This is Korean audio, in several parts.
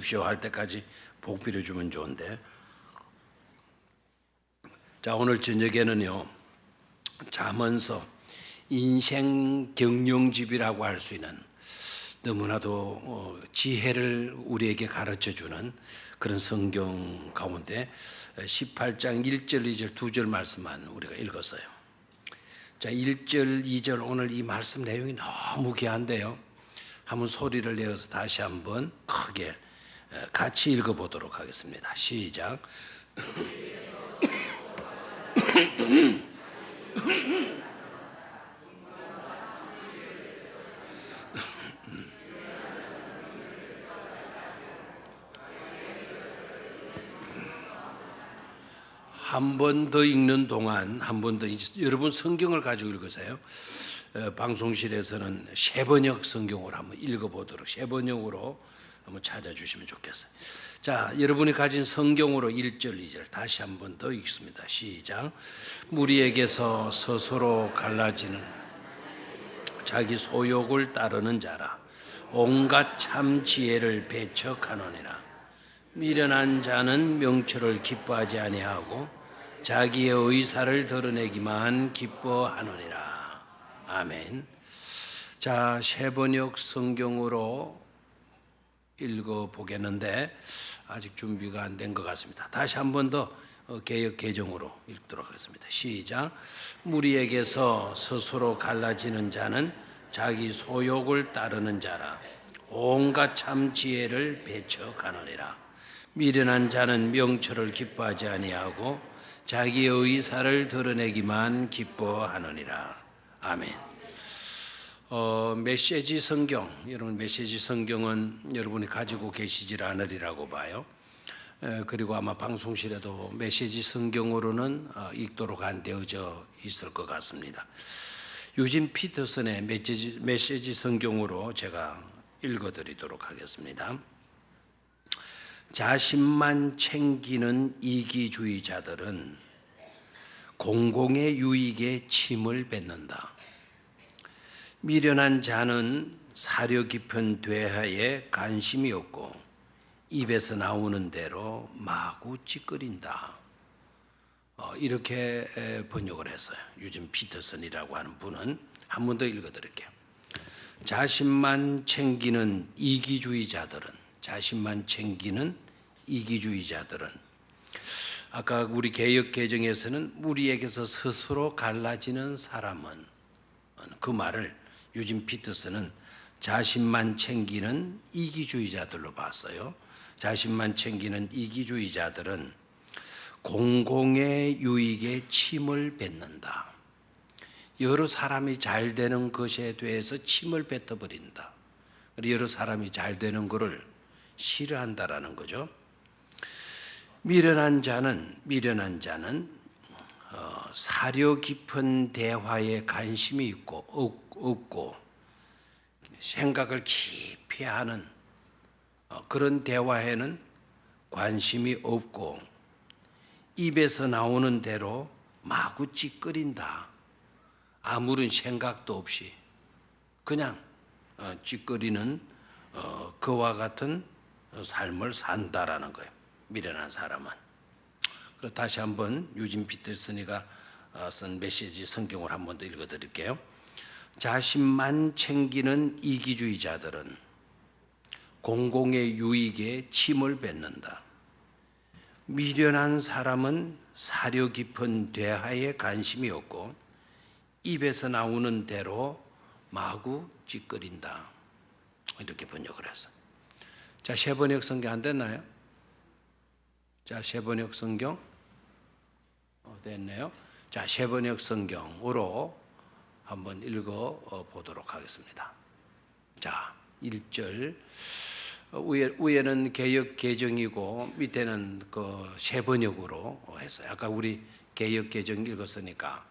하십시오 할 때까지 복 빌어주면 좋은데. 자, 오늘 저녁에는요, 잠언서 인생 경영집이라고 할 수 있는 너무나도 지혜를 우리에게 가르쳐주는 그런 성경 가운데 18장 1절 2절 2절 말씀만 우리가 읽었어요. 자, 1절 2절 오늘 이 말씀 내용이 너무 귀한데요, 한번 소리를 내어서 다시 한번 크게 같이 읽어보도록 하겠습니다. 시작. 한 번 더 읽는 동안 한 번 더 여러분 성경을 가지고 읽으세요. 방송실에서는 쉐번역 성경으로 한번 읽어보도록, 쉐번역으로 한번 찾아주시면 좋겠어요. 자, 여러분이 가진 성경으로 1절 2절 다시 한번 더 읽습니다. 시작. 무리에게서 스스로 갈라지는 자기 소욕을 따르는 자라 온갖 참 지혜를 배척하노니라. 미련한 자는 명철을 기뻐하지 아니하고 자기의 의사를 드러내기만 기뻐하노니라. 아멘. 자, 쉐번역 성경으로 읽어보겠는데 아직 준비가 안 된 것 같습니다. 다시 한 번 더 개역 개정으로 읽도록 하겠습니다. 시작. 무리에게서 스스로 갈라지는 자는 자기 소욕을 따르는 자라 온갖 참 지혜를 배척하느니라. 미련한 자는 명철을 기뻐하지 아니하고 자기의 의사를 드러내기만 기뻐하느니라. 아멘. 메시지 성경, 여러분 메시지 성경은 여러분이 가지고 계시질 않으리라고 봐요. 그리고 아마 방송실에도 메시지 성경으로는 읽도록 안 되어져 있을 것 같습니다. 유진 피터슨의 메시지 성경으로 제가 읽어드리도록 하겠습니다. 자신만 챙기는 이기주의자들은 공공의 유익에 침을 뱉는다. 미련한 자는 사려 깊은 대화에 관심이 없고 입에서 나오는 대로 마구 찌끄린다. 이렇게 번역을 했어요. 유진 피터슨이라고 하는 분은. 한 번 더 읽어드릴게요. 자신만 챙기는 이기주의자들은, 자신만 챙기는 이기주의자들은, 아까 우리 개역 개정에서는 무리에게서 스스로 갈라지는 사람은, 그 말을 유진 피터슨은 자신만 챙기는 이기주의자들로 봤어요. 자신만 챙기는 이기주의자들은 공공의 유익에 침을 뱉는다. 여러 사람이 잘 되는 것에 대해서 침을 뱉어버린다. 여러 사람이 잘 되는 것을 싫어한다라는 거죠. 미련한 자는 사려 깊은 대화에 관심이 있고 없고 생각을 깊이 하는 그런 대화에는 관심이 없고 입에서 나오는 대로 마구 찌끄린다. 아무런 생각도 없이 그냥 찌끄리는 그와 같은 삶을 산다라는 거예요. 미련한 사람은. 그럼 다시 한번 유진 피터슨이가 쓴 메시지 성경을 한 번 더 읽어드릴게요. 자신만 챙기는 이기주의자들은 공공의 유익에 침을 뱉는다. 미련한 사람은 사려 깊은 대화에 관심이 없고 입에서 나오는 대로 마구 찌끄린다. 이렇게 번역을 했어요. 자, 쉐번역 성경 안 됐나요? 자, 쉐번역 성경 됐네요. 자, 쉐번역 성경으로 한번 읽어 보도록 하겠습니다. 자, 1절 위에는 개역 개정이고 밑에는 그 쉐번역으로 했어요. 아까 우리 개역 개정 읽었으니까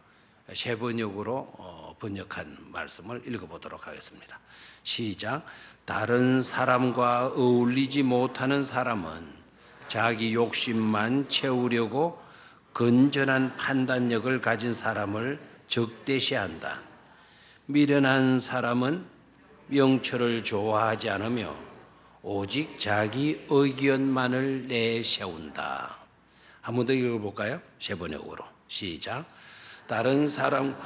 쉐번역으로 번역한 말씀을 읽어보도록 하겠습니다. 시작. 다른 사람과 어울리지 못하는 사람은 자기 욕심만 채우려고 건전한 판단력을 가진 사람을 적대시한다. 미련한 사람은 명철을 좋아하지 않으며 오직 자기 의견만을 내세운다. 한 번 더 읽어볼까요? 세 번역으로 시작. 다른 사람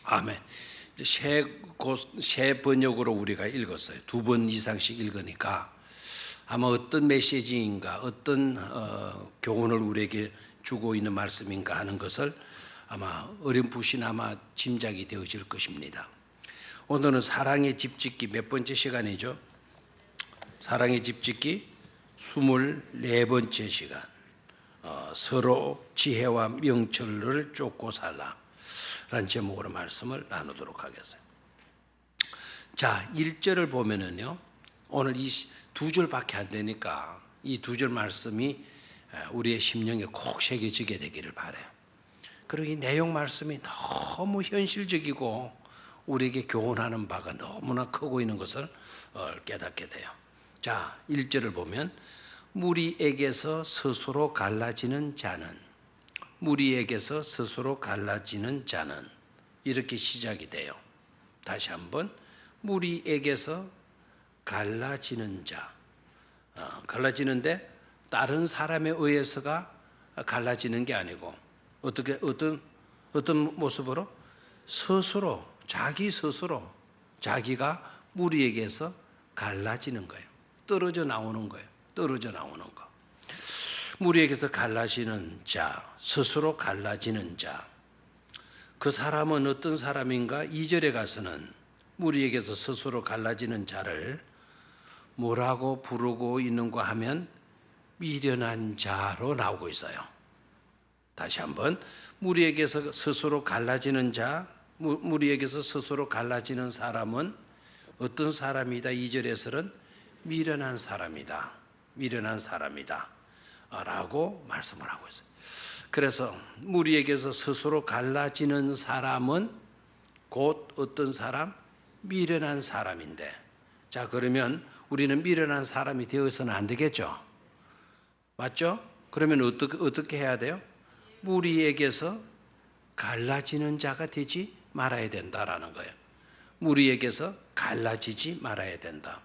아멘. 세 번역으로 우리가 읽었어요. 두 번 이상씩 읽으니까 아마 어떤 메시지인가, 어떤 교훈을 우리에게 주고 있는 말씀인가 하는 것을 아마 어렴풋이나마 짐작이 되어질 것입니다. 오늘은 사랑의 집짓기 몇 번째 시간이죠? 사랑의 집짓기 24번째 시간. 서로 지혜와 명철을 쫓고 살라 라는 제목으로 말씀을 나누도록 하겠어요. 자, 1절을 보면은요, 오늘 이 두 절밖에 안 되니까 이 두 절 말씀이 우리의 심령에 콕 새겨지게 되기를 바라요. 그리고 이 내용 말씀이 너무 현실적이고 우리에게 교훈하는 바가 너무나 크고 있는 것을 깨닫게 돼요. 자, 1절을 보면 무리에게서 스스로 갈라지는 자는, 무리에게서 스스로 갈라지는 자는, 이렇게 시작이 돼요. 다시 한번, 무리에게서 갈라지는 자. 갈라지는데 다른 사람에 의해서가 갈라지는 게 아니고 어떤 모습으로? 스스로, 자기 스스로, 자기가 무리에게서 갈라지는 거예요. 떨어져 나오는 거예요. 떨어져 나오는 거. 무리에게서 갈라지는 자, 스스로 갈라지는 자. 그 사람은 어떤 사람인가? 2절에 가서는 무리에게서 스스로 갈라지는 자를 뭐라고 부르고 있는가 하면 미련한 자로 나오고 있어요. 다시 한번, 무리에게서 스스로 갈라지는 자, 무리에게서 스스로 갈라지는 사람은 어떤 사람이다? 2절에서는 미련한 사람이다. 미련한 사람이다 라고 말씀을 하고 있어요. 그래서 무리에게서 스스로 갈라지는 사람은 곧 어떤 사람? 미련한 사람인데, 자, 그러면 우리는 미련한 사람이 되어서는 안 되겠죠? 맞죠? 그러면 어떻게 해야 돼요? 무리에게서 갈라지는 자가 되지 말아야 된다라는 거예요. 무리에게서 갈라지지 말아야 된다.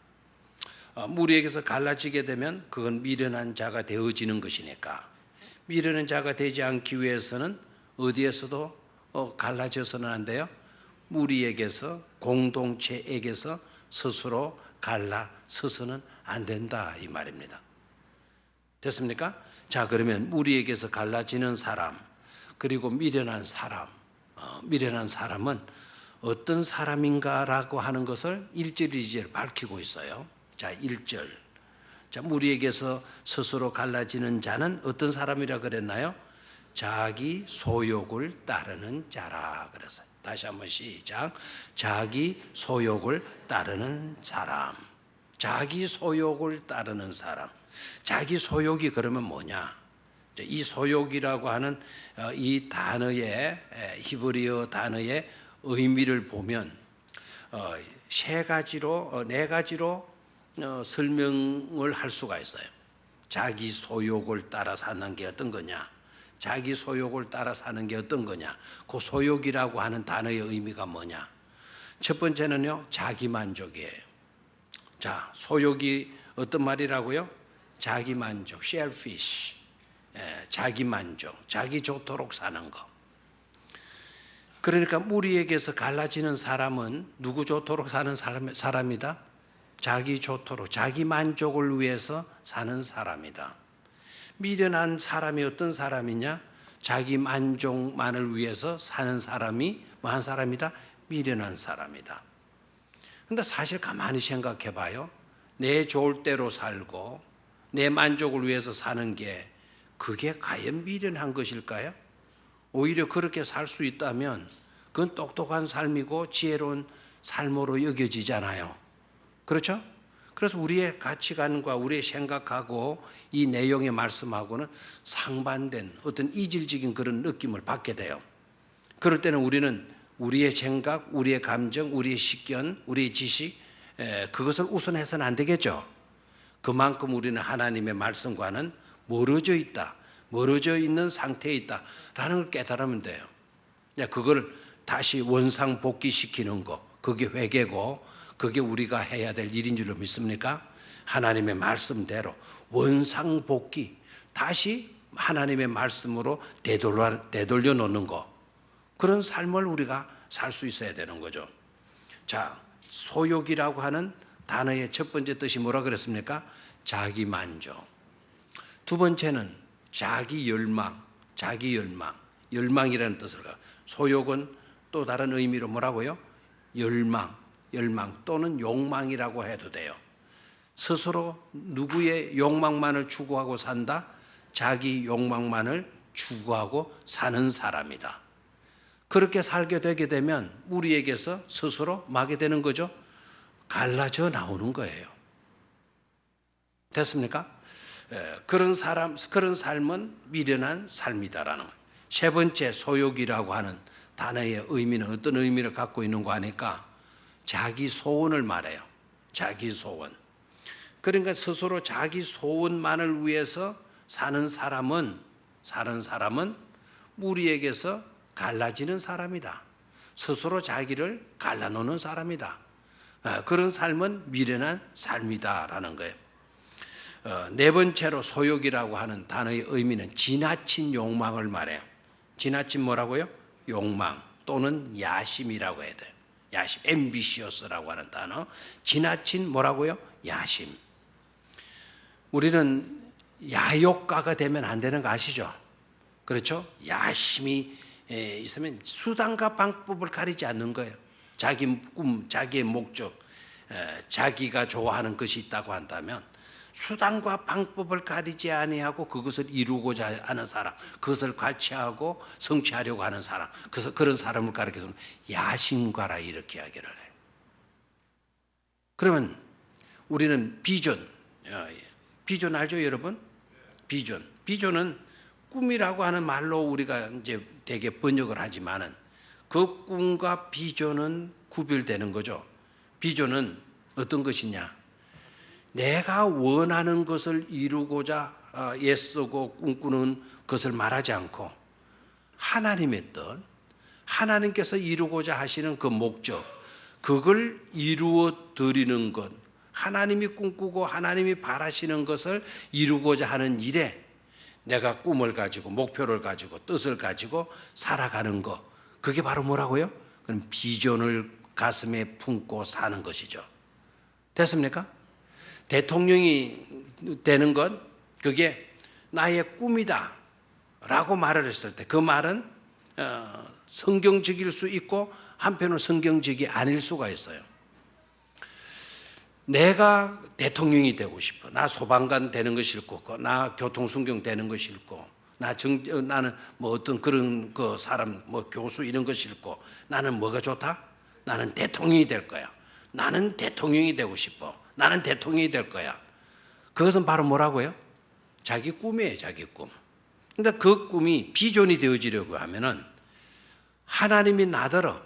무리에게서 갈라지게 되면 그건 미련한 자가 되어지는 것이니까, 미련한 자가 되지 않기 위해서는 어디에서도 갈라져서는 안 돼요? 무리에게서, 공동체에게서 스스로 갈라서서는 안 된다, 이 말입니다. 됐습니까? 자, 그러면 무리에게서 갈라지는 사람, 그리고 미련한 사람, 미련한 사람은 어떤 사람인가라고 하는 것을 1절, 2절 밝히고 있어요. 자, 1절. 자, 무리에게서 스스로 갈라지는 자는 어떤 사람이라 그랬나요? 자기 소욕을 따르는 자라 그랬어요. 다시 한번 시작. 자기 소욕을 따르는 사람. 자기 소욕을 따르는 사람. 자기 소욕이 그러면 뭐냐? 이 소욕이라고 하는 이 단어의, 히브리어 단어의 의미를 보면 세 가지로, 네 가지로 설명을 할 수가 있어요. 자기 소욕을 따라 사는 게 어떤 거냐? 자기 소욕을 따라 사는 게 어떤 거냐? 그 소욕이라고 하는 단어의 의미가 뭐냐? 첫 번째는요, 자기 만족이에요. 자, 소욕이 어떤 말이라고요? 자기 만족, selfish. 자기 만족, 자기 좋도록 사는 거. 그러니까 무리에게서 갈라지는 사람은 누구 좋도록 사는 사람이다? 자기 좋도록, 자기 만족을 위해서 사는 사람이다. 미련한 사람이 어떤 사람이냐? 자기 만족만을 위해서 사는 사람이 뭐한 사람이다? 미련한 사람이다. 그런데 사실 가만히 생각해 봐요. 내 좋을 대로 살고 내 만족을 위해서 사는 게 그게 과연 미련한 것일까요? 오히려 그렇게 살 수 있다면 그건 똑똑한 삶이고 지혜로운 삶으로 여겨지잖아요. 그렇죠? 그래서 우리의 가치관과 우리의 생각하고 이 내용의 말씀하고는 상반된 어떤 이질적인 그런 느낌을 받게 돼요. 그럴 때는 우리는 우리의 생각, 우리의 감정, 우리의 식견, 우리의 지식 그것을 우선해서는 안 되겠죠. 그만큼 우리는 하나님의 말씀과는 멀어져 있다, 멀어져 있는 상태에 있다라는 걸 깨달으면 돼요. 그걸 다시 원상복귀시키는 거, 그게 회개고 그게 우리가 해야 될 일인 줄로 믿습니까? 하나님의 말씀대로 원상복귀, 다시 하나님의 말씀으로 되돌려 놓는 거, 그런 삶을 우리가 살 수 있어야 되는 거죠. 자, 소욕이라고 하는 단어의 첫 번째 뜻이 뭐라 그랬습니까? 자기 만족. 두 번째는 자기 열망, 자기 열망, 열망이라는 뜻을 가지고, 소욕은 또 다른 의미로 뭐라고요? 열망, 열망 또는 욕망이라고 해도 돼요. 스스로 누구의 욕망만을 추구하고 산다? 자기 욕망만을 추구하고 사는 사람이다. 그렇게 살게 되게 되면 우리에게서 스스로 마게 되는 거죠. 갈라져 나오는 거예요. 됐습니까? 그런 삶은 미련한 삶이다라는 거예요. 세 번째, 소욕이라고 하는 단어의 의미는 어떤 의미를 갖고 있는가 하니까 자기 소원을 말해요. 자기 소원. 그러니까 스스로 자기 소원만을 위해서 사는 사람은 우리에게서 갈라지는 사람이다. 스스로 자기를 갈라놓는 사람이다. 그런 삶은 미련한 삶이다라는 거예요. 네 번째로 소욕이라고 하는 단어의 의미는 지나친 욕망을 말해요. 지나친 뭐라고요? 욕망 또는 야심이라고 해야 돼요. 야심, ambitious라고 하는 단어. 지나친 뭐라고요? 야심. 우리는 야욕가가 되면 안 되는 거 아시죠? 그렇죠? 야심이 있으면 수단과 방법을 가리지 않는 거예요. 자기 꿈, 자기의 목적, 자기가 좋아하는 것이 있다고 한다면 수단과 방법을 가리지 아니하고 그것을 이루고자 하는 사람, 그것을 과체하고 성취하려고 하는 사람, 그래서 그런 사람을 가리켜서 야심가라 이렇게 이야기를 해요. 그러면 우리는 비전 알죠, 여러분? 비전은 꿈이라고 하는 말로 우리가 이제 되게 번역을 하지만은 그 꿈과 비전은 구별되는 거죠. 비전은 어떤 것이냐? 내가 원하는 것을 이루고자 애쓰고 꿈꾸는 것을 말하지 않고 하나님의 뜻, 하나님께서 이루고자 하시는 그 목적, 그걸 이루어 드리는 것, 하나님이 꿈꾸고 하나님이 바라시는 것을 이루고자 하는 일에 내가 꿈을 가지고 목표를 가지고 뜻을 가지고 살아가는 것, 그게 바로 뭐라고요? 그럼 비전을 가슴에 품고 사는 것이죠. 됐습니까? 대통령이 되는 것, 그게 나의 꿈이다 라고 말을 했을 때 그 말은 성경적일 수 있고 한편으로 성경적이 아닐 수가 있어요. 내가 대통령이 되고 싶어. 나 소방관 되는 거 싫고, 나 교통순경 되는 거 싫고, 나는 뭐 어떤 그런 그 사람, 뭐 교수 이런 거 싫고, 나는 뭐가 좋다? 나는 대통령이 될 거야. 나는 대통령이 되고 싶어. 나는 대통령이 될 거야. 그것은 바로 뭐라고요? 자기 꿈이에요, 자기 꿈. 근데 그 꿈이 비전이 되어지려고 하면은 하나님이 나더러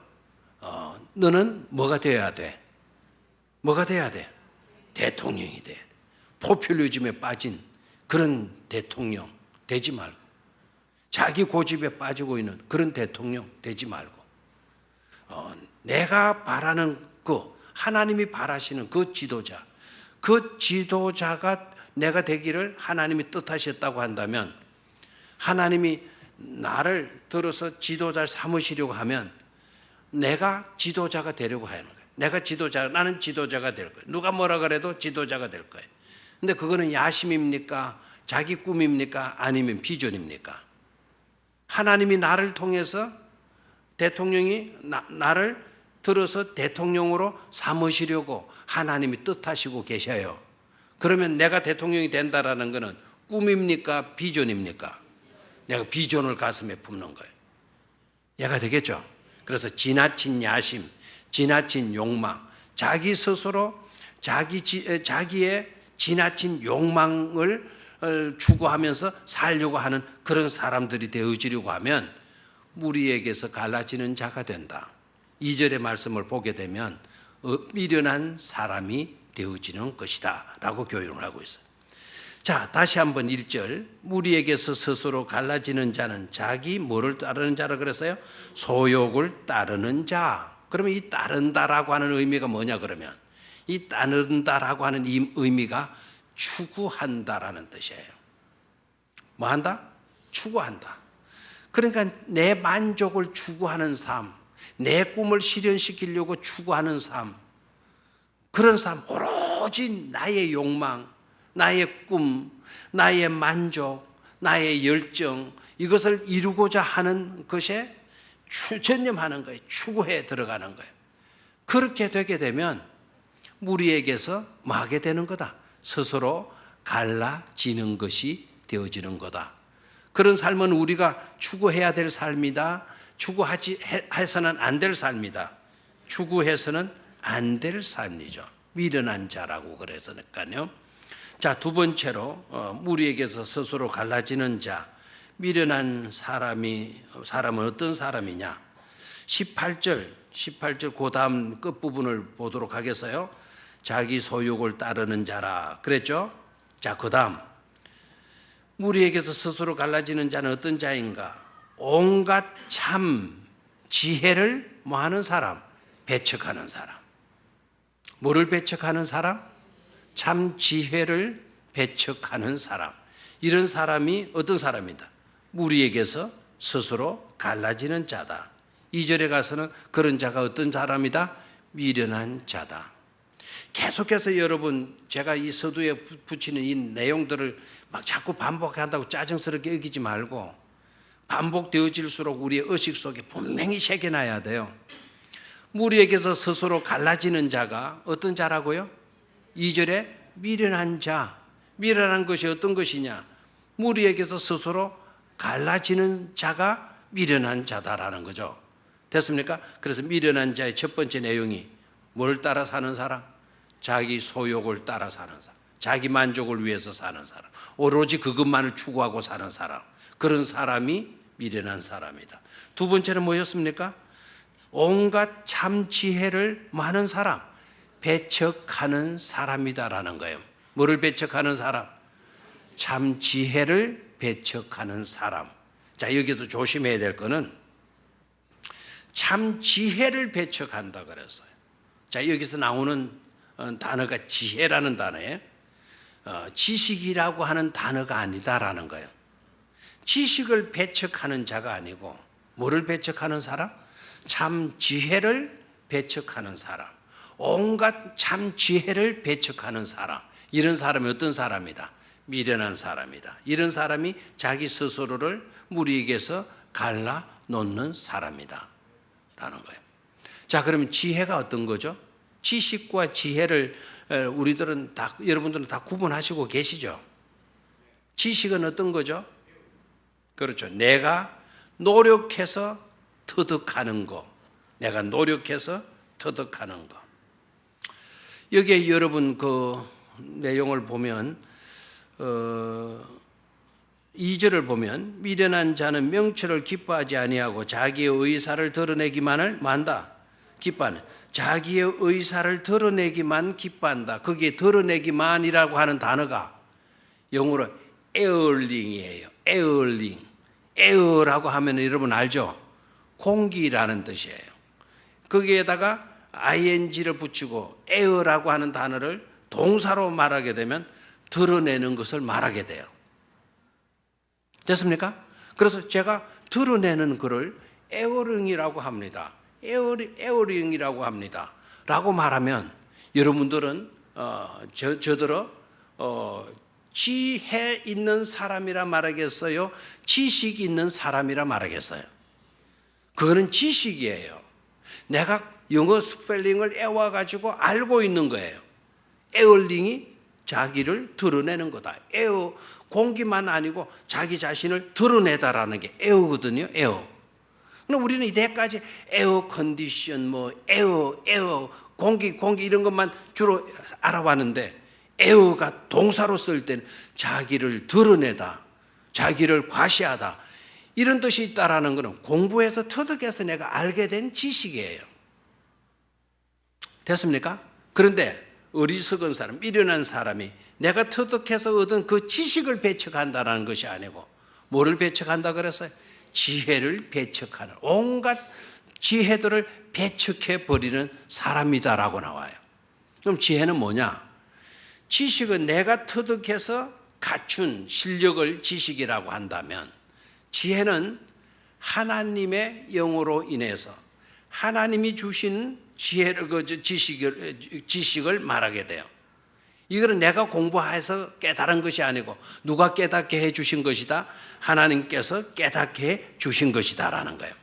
너는 뭐가 되어야 돼? 뭐가 돼야 돼? 대통령이 돼. 포퓰리즘에 빠진 그런 대통령 되지 말고, 자기 고집에 빠지고 있는 그런 대통령 되지 말고, 내가 바라는 하나님이 바라시는 그 지도자가 내가 되기를 하나님이 뜻하셨다고 한다면, 하나님이 나를 들어서 지도자를 삼으시려고 하면 내가 지도자가 되려고 하는 거예요. 나는 지도자가 될 거예요. 누가 뭐라 그래도 지도자가 될 거예요. 근데 그거는 야심입니까? 자기 꿈입니까? 아니면 비전입니까? 하나님이 나를 통해서 대통령이 나를 들어서 대통령으로 삼으시려고 하나님이 뜻하시고 계셔요. 그러면 내가 대통령이 된다라는 것은 꿈입니까? 비전입니까? 내가 비전을 가슴에 품는 거예요. 얘가 되겠죠? 그래서 지나친 야심, 지나친 욕망, 자기 스스로 자기의 지나친 욕망을 추구하면서 살려고 하는 그런 사람들이 되어지려고 하면 우리에게서 갈라지는 자가 된다. 2절의 말씀을 보게 되면 미련한 사람이 되어지는 것이다 라고 교훈을 하고 있어요. 자, 다시 한번 1절. 무리에게서 스스로 갈라지는 자는 자기 뭐를 따르는 자라 그랬어요? 소욕을 따르는 자. 그러면 이 따른다라고 하는 의미가 뭐냐 그러면 이 따른다라고 하는 이 의미가 추구한다라는 뜻이에요. 뭐 한다? 추구한다. 그러니까 내 만족을 추구하는 삶, 내 꿈을 실현시키려고 추구하는 삶, 그런 삶, 오로지 나의 욕망, 나의 꿈, 나의 만족, 나의 열정, 이것을 이루고자 하는 것에 전념하는 거예요. 추구해 들어가는 거예요. 그렇게 되게 되면 무리에게서 뭐 하게 되는 거다? 스스로 갈라지는 것이 되어지는 거다. 그런 삶은 우리가 추구해야 될 삶이다. 추구하지 해서는 안 될 삶이다. 추구해서는 안 될 삶이죠. 미련한 자라고 그래서니까요. 자, 두 번째로 무리에게서 스스로 갈라지는 자. 미련한 사람은 어떤 사람이냐? 18절 그 다음 끝부분을 보도록 하겠어요. 자기 소욕을 따르는 자라 그랬죠? 자, 그 다음 무리에게서 스스로 갈라지는 자는 어떤 자인가? 온갖 참 지혜를 뭐하는 사람? 배척하는 사람. 뭐를 배척하는 사람? 참 지혜를 배척하는 사람. 이런 사람이 어떤 사람이다? 무리에게서 스스로 갈라지는 자다. 2절에 가서는 그런 자가 어떤 사람이다? 미련한 자다. 계속해서 여러분 제가 이 서두에 붙이는 이 내용들을 막 자꾸 반복한다고 짜증스럽게 여기지 말고 반복되어질수록 우리의 의식 속에 분명히 새겨놔야 돼요. 무리에게서 스스로 갈라지는 자가 어떤 자라고요? 2절에 미련한 자. 미련한 것이 어떤 것이냐? 무리에게서 스스로 갈라지는 자가 미련한 자다라는 거죠. 됐습니까? 그래서 미련한 자의 첫 번째 내용이 뭘 따라 사는 사람? 자기 소욕을 따라 사는 사람. 자기 만족을 위해서 사는 사람. 오로지 그것만을 추구하고 사는 사람. 그런 사람이 미련한 사람이다. 두 번째는 뭐였습니까? 온갖 참 지혜를 많은 사람. 배척하는 사람이다라는 거예요. 뭐를 배척하는 사람? 참 지혜를 배척하는 사람. 자, 여기서 조심해야 될 거는 참 지혜를 배척한다 그랬어요. 자, 여기서 나오는 단어가 지혜라는 단어예요. 지식이라고 하는 단어가 아니다라는 거예요. 지식을 배척하는 자가 아니고 뭐를 배척하는 사람? 참 지혜를 배척하는 사람. 온갖 참 지혜를 배척하는 사람. 이런 사람이 어떤 사람이다? 미련한 사람이다. 이런 사람이 자기 스스로를 무리에게서 갈라놓는 사람이다 라는 거예요. 자, 그러면 지혜가 어떤 거죠? 지식과 지혜를 우리들은 다, 여러분들은 다 구분하시고 계시죠? 지식은 어떤 거죠? 그렇죠. 내가 노력해서 터득하는 거. 내가 노력해서 터득하는 거. 여기에 여러분 그 내용을 보면 2절을 보면 미련한 자는 명철을 기뻐하지 아니하고 자기의 의사를 드러내기만을 만다. 기뻐하는. 자기의 의사를 드러내기만 기뻐한다. 거기에 드러내기만이라고 하는 단어가 영어로 에어링이에요. 에어링. 에어라고 하면 여러분 알죠? 공기라는 뜻이에요. 거기에다가 ing를 붙이고 에어라고 하는 단어를 동사로 말하게 되면 드러내는 것을 말하게 돼요. 됐습니까? 그래서 제가 드러내는 글을 에어링이라고 합니다. 에어링이라고 합니다. 라고 말하면 여러분들은 저더러 지혜 있는 사람이라 말하겠어요? 지식 있는 사람이라 말하겠어요? 그거는 지식이에요. 내가 영어 스펠링을 애워가지고 알고 있는 거예요. 에어링이 자기를 드러내는 거다. 에어, 공기만 아니고 자기 자신을 드러내다라는 게 에어거든요. 에어. 근데 우리는 이때까지 에어 컨디션, 에어, 공기 이런 것만 주로 알아왔는데 에어가 동사로 쓸 때는 자기를 드러내다, 자기를 과시하다 이런 뜻이 있다라는 것은 공부해서 터득해서 내가 알게 된 지식이에요. 됐습니까? 그런데 어리석은 사람, 미련한 사람이 내가 터득해서 얻은 그 지식을 배척한다는 것이 아니고 뭐를 배척한다 그랬어요? 지혜를 배척하는, 온갖 지혜들을 배척해 버리는 사람이다라고 나와요. 그럼 지혜는 뭐냐? 지식은 내가 터득해서 갖춘 실력을 지식이라고 한다면, 지혜는 하나님의 영으로 인해서 하나님이 주신 지혜를, 지식을 말하게 돼요. 이거는 내가 공부해서 깨달은 것이 아니고 누가 깨닫게 해 주신 것이다? 하나님께서 깨닫게 해 주신 것이다라는 거예요.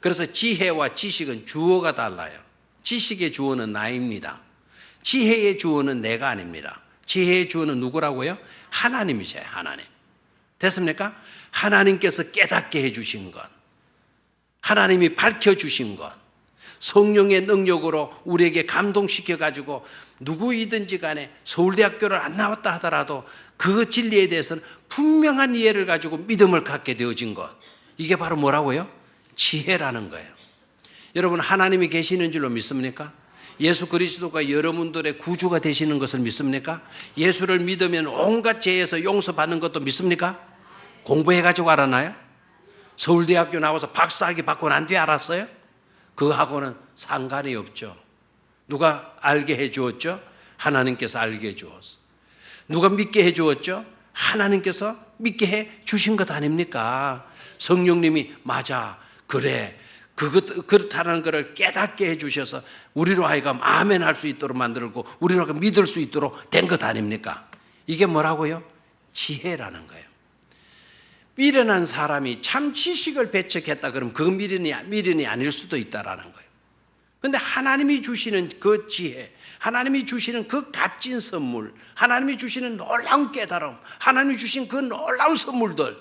그래서 지혜와 지식은 주어가 달라요. 지식의 주어는 나입니다. 지혜의 주어는 내가 아닙니다. 지혜의 주어는 누구라고요? 하나님이세요. 하나님. 됐습니까? 하나님께서 깨닫게 해 주신 것, 하나님이 밝혀주신 것, 성령의 능력으로 우리에게 감동시켜 가지고 누구이든지 간에 서울대학교를 안 나왔다 하더라도 그 진리에 대해서는 분명한 이해를 가지고 믿음을 갖게 되어진 것, 이게 바로 뭐라고요? 지혜라는 거예요. 여러분, 하나님이 계시는 줄로 믿습니까? 예수 그리스도가 여러분들의 구주가 되시는 것을 믿습니까? 예수를 믿으면 온갖 죄에서 용서받는 것도 믿습니까? 공부해가지고 알았나요? 서울대학교 나와서 박사학위 받고 난 뒤에 알았어요? 그하고는 상관이 없죠. 누가 알게 해 주었죠? 하나님께서 알게 해 주었어. 누가 믿게 해 주었죠? 하나님께서 믿게 해 주신 것 아닙니까? 성령님이 맞아, 그래, 그렇다는 것을 깨닫게 해 주셔서 우리로 하여금 아멘 할 수 있도록 만들고 우리로 하여금 믿을 수 있도록 된 것 아닙니까? 이게 뭐라고요? 지혜라는 거예요. 미련한 사람이 참 지식을 배척했다 그러면 그 미련이 아닐 수도 있다라는 거예요. 그런데 하나님이 주시는 그 지혜, 하나님이 주시는 그 값진 선물, 하나님이 주시는 놀라운 깨달음, 하나님이 주신 그 놀라운 선물들,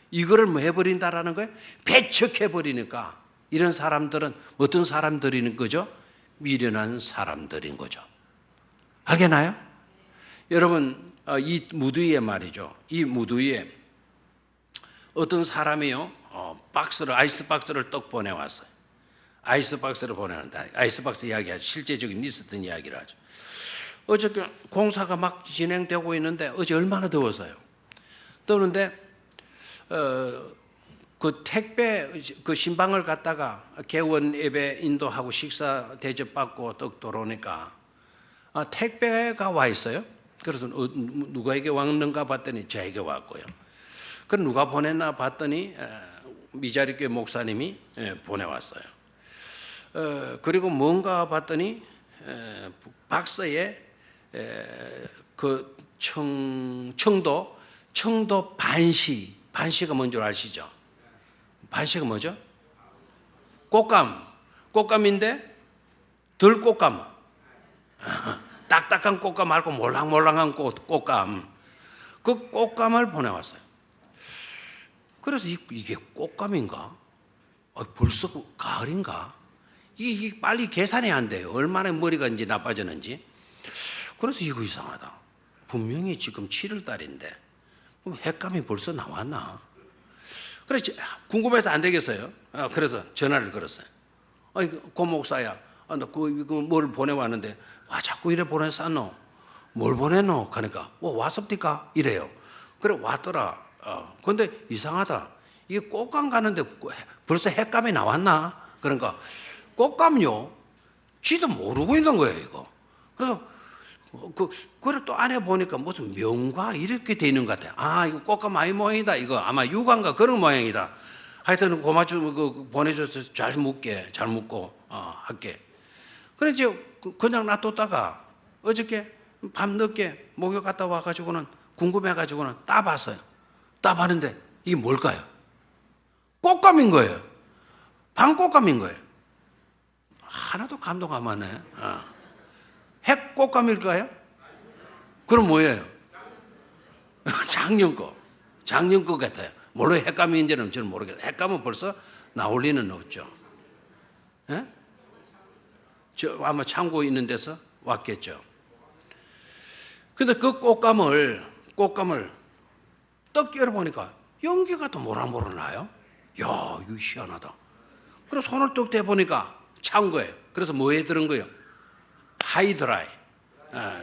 이거를 뭐 해버린다라는 거예요? 배척해버리니까 이런 사람들은 어떤 사람들인 거죠? 미련한 사람들인 거죠. 알겠나요? 여러분, 이 무더위에 말이죠. 이 무더위에 어떤 사람이요, 아이스박스를 떡 보내왔어요. 아이스박스를 보내는데, 아이스박스 이야기하죠. 실제적인 있었던 이야기를 하죠. 어저께 공사가 막 진행되고 있는데 어제 얼마나 더웠어요. 더운데 그 택배, 그 신방을 갔다가 개원 예배 인도하고 식사 대접받고 떡 돌아오니까 택배가 와 있어요. 그래서 누구에게 왔는가 봤더니 저에게 왔고요. 그럼 누가 보냈나 봤더니 미자리교회 목사님이 보내왔어요. 그리고 뭔가 봤더니 박스에 그 청도 반시가 뭔지 아시죠? 반시가 뭐죠? 꽃감인데 덜 꽃감, 딱딱한 꽃감 말고 몰랑몰랑한 꽃감, 그 꽃감을 보내왔어요. 그래서 이게 꽃감인가? 벌써 가을인가? 이게 빨리 계산이 안 돼요. 얼마나 머리가 이제 나빠졌는지. 그래서 이거 이상하다. 분명히 지금 7월 달인데 그럼 햇감이 벌써 나왔나? 그래서 궁금해서 안 되겠어요. 그래서 전화를 걸었어요. 고 목사야, 나 뭘 보내왔는데 와 자꾸 이래 보내쌌노? 뭘 보냈노? 하니까 왔습니까? 이래요. 그래 왔더라. 근데 이상하다. 이게 꽃감 가는데 벌써 햇감이 나왔나? 그러니까 꽃감요? 쥐도 모르고 있는 거예요, 이거. 그래서 그래 또 안에 보니까 무슨 명과 이렇게 돼 있는 것 같아요. 이거 꽃감 아이 모양이다. 이거 아마 유관가 그런 모양이다. 하여튼 고마주 보내줘서 잘 묻고 할게. 그래 이제 그냥 놔뒀다가 어저께 밤늦게 목욕 갔다 와가지고는 궁금해가지고는 따봤어요. 따봤는데 이게 뭘까요? 꽃감인 거예요. 방꽃감인 거예요. 하나도 감동 안 받네. 핵꽃감일까요? 그럼 뭐예요? 작년거 같아요. 물론 핵감인지는 저는 모르겠어요. 핵감은 벌써 나올 리는 없죠. 예? 저 아마 창고에 있는 데서 왔겠죠. 근데 그 꽃감을 떡 열어보니까 연기가 또 모락모락 나요. 야, 이거 희한하다. 그래서 손을 떡 대보니까 창고에. 그래서 뭐에 들은 거예요? 하이 드라이,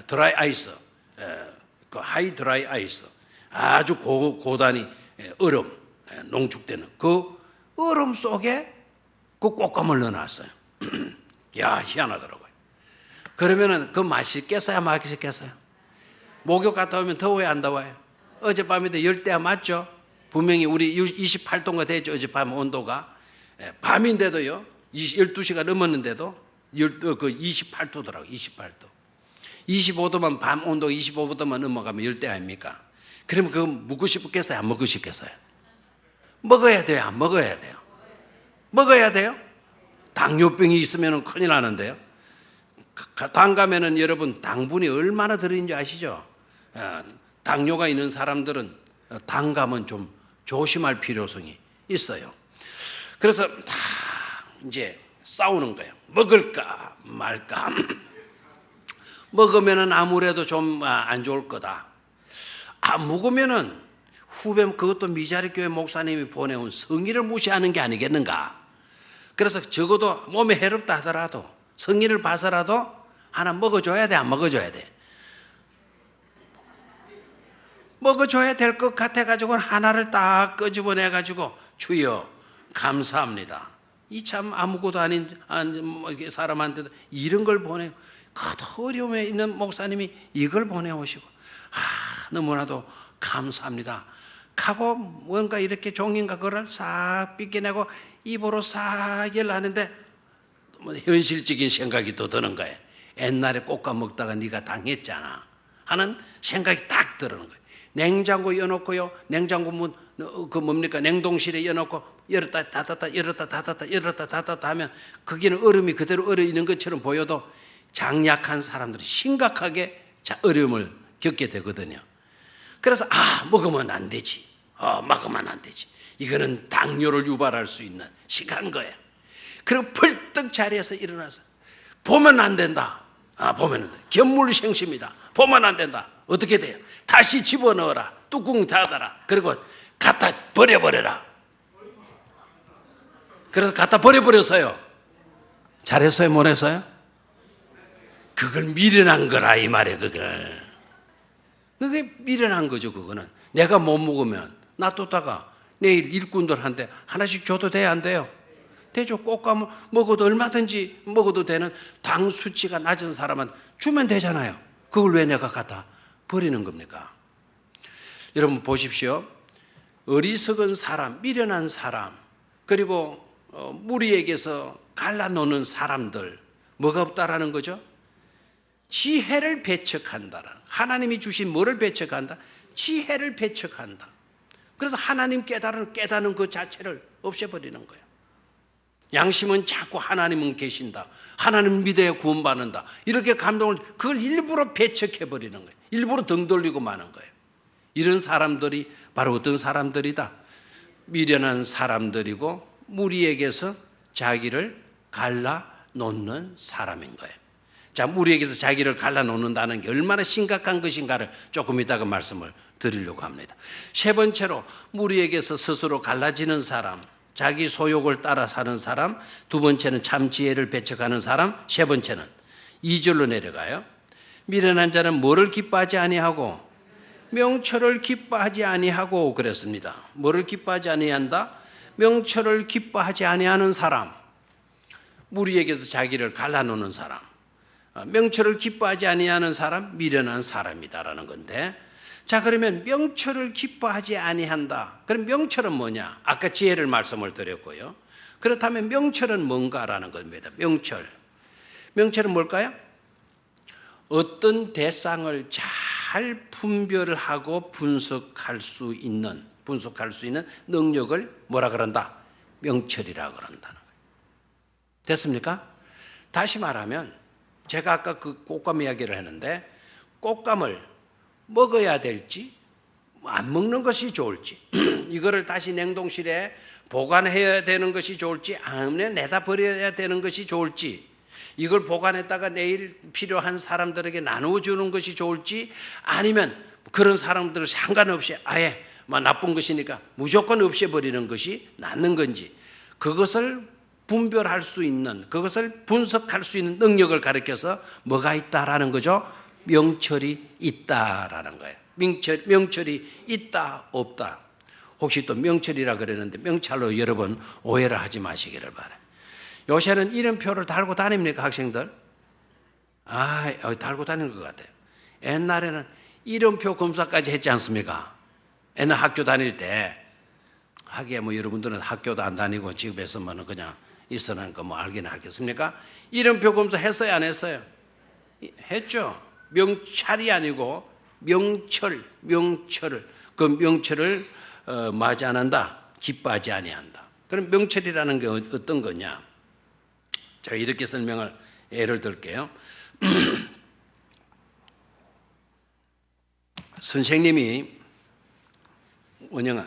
드라이 아이스, 그 하이 드라이 아이스, 아주 고단위 얼음, 농축되는 그 얼음 속에 그 꽃감을 넣어놨어요. 야, 희한하더라고요. 그러면은 그 맛있겠어요, 맛있겠어요? 목욕 갔다 오면 더워요, 안 더워요? 어젯밤인데 열대야 맞죠? 분명히 우리 28도가 됐죠, 어젯밤 온도가. 밤인데도요, 12시가 넘었는데도 그 28도더라고요, 28도. 25도만, 밤 온도 25도만 넘어가면 열대 아닙니까? 그러면 그거 먹고 싶겠어요, 안 먹고 싶겠어요? 먹어야 돼요, 안 먹어야 돼요? 먹어야 돼요? 당뇨병이 있으면 큰일 나는데요. 당 가면은 여러분 당분이 얼마나 들어있는지 아시죠? 당뇨가 있는 사람들은 당 가면 좀 조심할 필요성이 있어요. 그래서 다 이제 싸우는 거예요. 먹을까 말까. 먹으면은 아무래도 좀 안 좋을 거다. 안 먹으면은 후배 그것도 미자리 교회 목사님이 보내온 성의를 무시하는 게 아니겠는가. 그래서 적어도 몸에 해롭다 하더라도 성의를 봐서라도 하나 먹어줘야 돼, 안 먹어줘야 돼? 먹어줘야 될 것 같아가지고 하나를 딱 끄집어내가지고 주여 감사합니다. 이 참 아무것도 아닌 사람한테도 이런 걸 보내, 그 어려움에 있는 목사님이 이걸 보내오시고 너무나도 감사합니다. 하고 뭔가 이렇게 종인가 그걸 싹 삐껴내고 입으로 싹 열하는데 현실적인 생각이 또 드는 거예요. 옛날에 꽃감 먹다가 네가 당했잖아 하는 생각이 딱 드는 거예요. 냉장고 여놓고요, 냉장고 문 그 뭡니까 냉동실에 여놓고 열었다 닫았다 열었다 닫았다 열었다 닫았다 하면 거기는 얼음이 그대로 얼어 있는 것처럼 보여도 장약한 사람들이 심각하게 어려움을 겪게 되거든요. 그래서 먹으면 안 되지, 먹으면 안 되지. 이거는 당뇨를 유발할 수 있는 심한 거예요. 그리고 벌떡 자리에서 일어나서 보면 안 된다. 보면 안 돼. 견물생심이다. 보면 안 된다. 어떻게 돼요? 다시 집어넣어라. 뚜껑 닫아라. 그리고 갖다 버려버려라. 그래서 갖다 버려버렸어요. 잘했어요? 못했어요? 그걸 미련한 거라 이 말이에요. 그게 미련한 거죠. 그거는 내가 못 먹으면 놔뒀다가 내일 일꾼들한테 하나씩 줘도 돼요, 안 돼요? 되죠. 꽃감 먹어도 얼마든지 먹어도 되는 당 수치가 낮은 사람은 주면 되잖아요. 그걸 왜 내가 갖다 버리는 겁니까? 여러분 보십시오. 어리석은 사람, 미련한 사람, 그리고 무리에게서 갈라놓는 사람들, 뭐가 없다라는 거죠? 지혜를 배척한다라는, 하나님이 주신 뭐를 배척한다? 지혜를 배척한다. 그래서 하나님 깨달은 그 자체를 없애버리는 거예요. 양심은 자꾸 하나님은 계신다, 하나님 믿어야 구원받는다, 이렇게 감동을, 그걸 일부러 배척해버리는 거예요. 일부러 등 돌리고 마는 거예요. 이런 사람들이 바로 어떤 사람들이다? 미련한 사람들이고 무리에게서 자기를 갈라놓는 사람인 거예요. 자, 무리에게서 자기를 갈라놓는다는 게 얼마나 심각한 것인가를 조금 이따가 말씀을 드리려고 합니다. 세 번째로 무리에게서 스스로 갈라지는 사람, 자기 소욕을 따라 사는 사람, 두 번째는 참 지혜를 배척하는 사람, 세 번째는 2절로 내려가요. 미련한 자는 뭐를 기뻐하지 아니하고 명철을 기뻐하지 아니하고 그랬습니다. 뭐를 기뻐하지 아니한다? 명철을 기뻐하지 아니하는 사람, 무리에게서 자기를 갈라놓는 사람, 명철을 기뻐하지 아니하는 사람, 미련한 사람이다라는 건데, 자, 그러면 명철을 기뻐하지 아니한다. 그럼 명철은 뭐냐? 아까 지혜를 말씀을 드렸고요. 그렇다면 명철은 뭔가라는 겁니다. 명철은 뭘까요? 어떤 대상을 잘 분별하고 분석할 수 있는 능력을 뭐라 그런다? 명철이라 그런다는 거예요. 됐습니까? 다시 말하면 제가 아까 그 꽃감 이야기를 했는데, 꽃감을 먹어야 될지 안 먹는 것이 좋을지, 이거를 다시 냉동실에 보관해야 되는 것이 좋을지, 아니면 내다 버려야 되는 것이 좋을지, 이걸 보관했다가 내일 필요한 사람들에게 나누어 주는 것이 좋을지, 아니면 그런 사람들을 상관없이 아예 나쁜 것이니까 무조건 없애버리는 것이 낫는 건지, 그것을 분별할 수 있는, 그것을 분석할 수 있는 능력을 가리켜서 뭐가 있다라는 거죠? 명철이 있다라는 거예요. 명철이 있다 없다. 혹시 또 명철이라 그러는데 명찰로 여러분 오해를 하지 마시기를 바라요. 요새는 이름표를 달고 다닙니까, 학생들? 달고 다니는 것 같아요. 옛날에는 이름표 검사까지 했지 않습니까? 옛날 학교 다닐 때. 하기야 뭐 여러분들은 학교도 안 다니고 집에서만 그냥 있으라는 거 뭐 알긴 알겠습니까? 이름표 검사 했어요, 안 했어요? 했죠. 명찰이 아니고 명철. 그 명철을 맞이 안 한다, 기뻐하지 아니한다. 그럼 명철이라는 게 어떤 거냐? 제가 이렇게 설명을 예를 들게요. 선생님이 원영아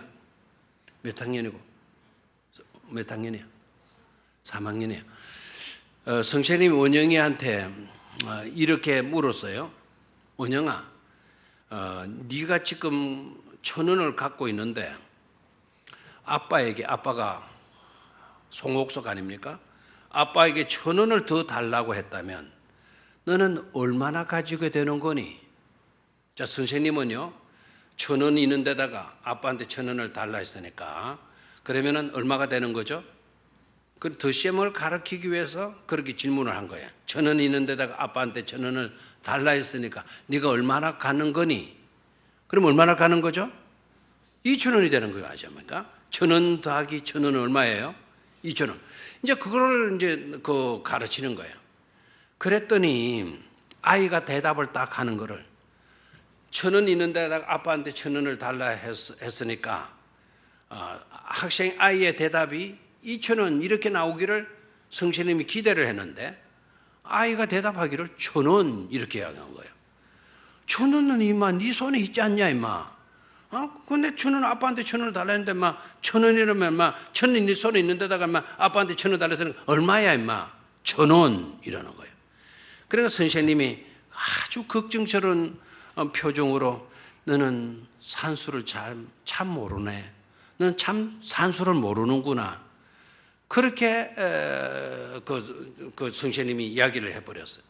몇 학년이고 몇 학년이야? 3학년이야. 선생님이 원영이한테 이렇게 물었어요. 원영아, 네가 지금 1,000원을 갖고 있는데 아빠가 송옥석 아닙니까? 아빠에게 1,000원을 더 달라고 했다면 너는 얼마나 가지게 되는 거니? 자, 선생님은요 1,000원 있는 데다가 아빠한테 1,000원을 달라 했으니까 그러면은 얼마가 되는 거죠? 그 덧셈을 가르치기 위해서 그렇게 질문을 한 거예요. 1,000원 있는 데다가 아빠한테 1,000원을 달라 했으니까 네가 얼마나 가는 거니? 그럼 얼마나 가는 거죠? 2,000원이 되는 거예요. 아십니까? 1,000원 더하기 1,000원은 얼마예요? 2,000원. 이제 그거를 이제 가르치는 거예요. 그랬더니 아이가 대답을 딱 하는 거를 1,000원 있는 데다가 아빠한테 1,000원을 달라 했으니까 학생 아이의 대답이 2,000원 이렇게 나오기를 선생님이 기대를 했는데 아이가 대답하기를 1,000원 이렇게 이야기한 거예요. 1,000원은 이마 네 손에 있지 않냐 이마. 근데 1,000원 아빠한테 1,000원을 달라 했는데 1,000원이라면 1,000원이 네 손에 있는 데다가 아빠한테 1,000원 달라 했으니까 얼마야 이마? 1,000원 이러는 거예요. 그러니까 선생님이 아주 걱정스러운 표정으로 너는 산수를 참 모르네. 너는 참 산수를 모르는구나. 그렇게 그 선생님이 이야기를 해버렸어요.